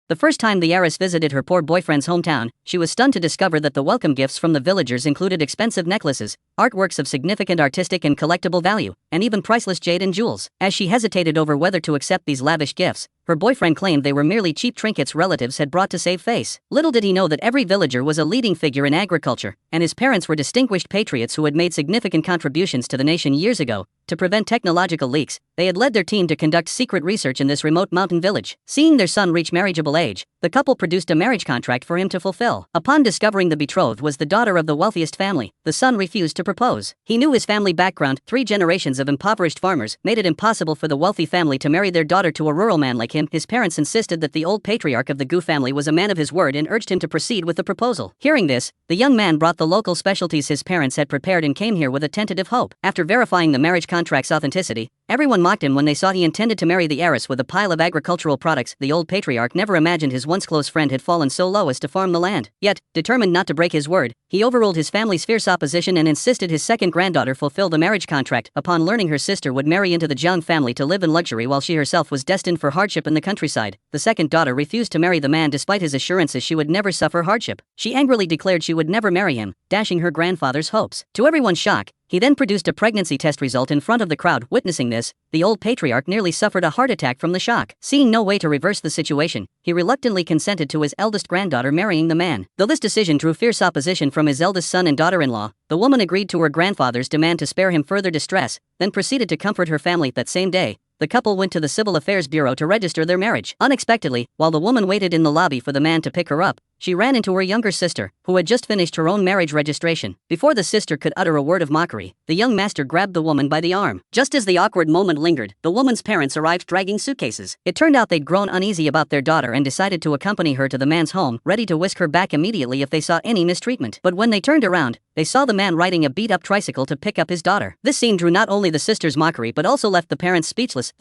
The first time the heiress visited her poor boyfriend's hometown, she was stunned to discover that the welcome gifts from the villagers included expensive necklaces, artworks of significant artistic and collectible value, and even priceless jade and jewels. As she hesitated over whether to accept these lavish gifts, her boyfriend claimed they were merely cheap trinkets relatives had brought to save face. Little did he know that every villager was a leading figure in agriculture, and his parents were distinguished patriots who had made significant contributions to the nation years ago. To prevent technological leaks, they had led their team to conduct secret research in this remote mountain village. Seeing their son reach marriageable age, the couple produced a marriage contract for him to fulfill. Upon discovering the betrothed was the daughter of the wealthiest family, the son refused to propose. He knew his family background. 3 generations of impoverished farmers made it impossible for the wealthy family to marry their daughter to a rural man like him. His parents insisted that the old patriarch of the Gu family was a man of his word and urged him to proceed with the proposal. Hearing this, the young man brought the local specialties his parents had prepared and came here with a tentative hope. After verifying the marriage contract's authenticity, everyone mocked him when they saw he intended to marry the heiress with a pile of agricultural products. The old patriarch never imagined his once close friend had fallen so low as to farm the land. Yet, determined not to break his word, he overruled his family's fierce opposition and insisted his second granddaughter fulfill the marriage contract. Upon learning her sister would marry into the Jiang family to live in luxury while she herself was destined for hardship in the countryside, the second daughter refused to marry the man despite his assurances she would never suffer hardship. She angrily declared she would never marry him, dashing her grandfather's hopes. To everyone's shock, he then produced a pregnancy test result in front of the crowd. Witnessing this, the old patriarch nearly suffered a heart attack from the shock. Seeing no way to reverse the situation, he reluctantly consented to his eldest granddaughter marrying the man. Though this decision drew fierce opposition from his eldest son and daughter-in-law, the woman agreed to her grandfather's demand to spare him further distress, then proceeded to comfort her family. That same day, the couple went to the Civil Affairs Bureau to register their marriage. Unexpectedly, while the woman waited in the lobby for the man to pick her up, she ran into her younger sister, who had just finished her own marriage registration. Before the sister could utter a word of mockery, the young master grabbed the woman by the arm. Just as the awkward moment lingered, the woman's parents arrived dragging suitcases. It turned out they'd grown uneasy about their daughter and decided to accompany her to the man's home, ready to whisk her back immediately if they saw any mistreatment. But when they turned around, they saw the man riding a beat-up tricycle to pick up his daughter. This scene drew not only the sister's mockery but also left the parents speechless.